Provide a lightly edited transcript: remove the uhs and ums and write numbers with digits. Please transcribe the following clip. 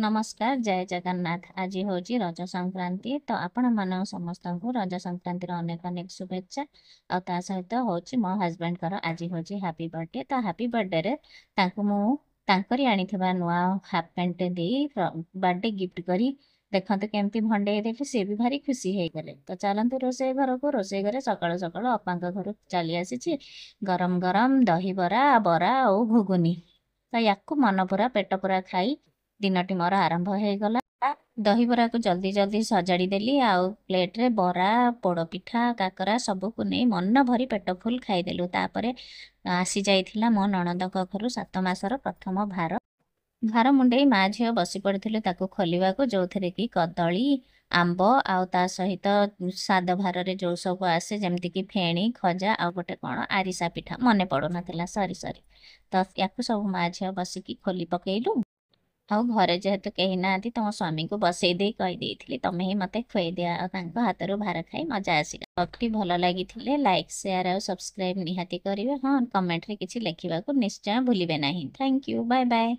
नमस्कार जय जगन्नाथ आज हूँ रज संक्रांति तो आपण मान समस्त को रज संक्रांति अनेक अनेक शुभेच्छा और ता सहित हूँ मो हजबैंड कर आज हूँ हैप्पी बर्थडे तो हैप्पी बर्थडे रे तांकरी आनीथिबा नुआ हाफ पैंट दे बर्थडे गिफ्ट करी देखते केमती भंडे देली सी भी भारी खुशी हो गले तो चलते रोसे घर को रोसे घरे सकाळु सकाळु अप्पा घर चली आसी गरम गरम दही बरा बरा और घुगुनी तो या मन पूरा पेट पूरा खाई दिनटी मोर आरंभ हो गला दहीबरा को जल्दी जल्दी सजाड़ी देली आउ प्लेट रे बरा पोड़पिठा काकरा सबको नहीं मन भरी पेट फुल खाईदेलु तापरे आसी जाइथिला मो नणंद घर 7 मासर प्रथम भार भार मुंडे माँ झील बसी पड़े ताको खोलिबा को जो थे कि कदली आंब आउ ता सहित साद भार रे जो सब आसे जमती कि फेणी खजा आ गोटे कौन आरिसा पिठा मने पड़ू ना सरी सरी तो या सब माँ झील बसिकी खोली पकेलु ଆଉ ଘରେ ଯେହେତु କେହି ନାହାନ୍ତି ତମ ସ୍ୱାମୀଙ୍କୁ ବସେଇ ଦେଇ କହିଦେଇଥିଲି ତମେ ହିଁ ମୋତେ ଖୁଆଇ ଦିଅ ଆଉ ତାଙ୍କ ହାତରୁ ଭାର ଖାଇ ମଜା ଆସିଲା ଭକ୍ତି ଭଲ ଲାଗିଥିଲେ ଲାଇକ୍ ସେୟାର ଆଉ ସବସ୍କ୍ରାଇବ୍ ନିହାତି କରିବେ ହଁ କମେଣ୍ଟରେ କିଛି ଲେଖିବାକୁ ନିଶ୍ଚୟ ଭୁଲିବେ ନାହିଁ ଥ୍ୟାଙ୍କ ୟୁ ବାଏ ବାଏ।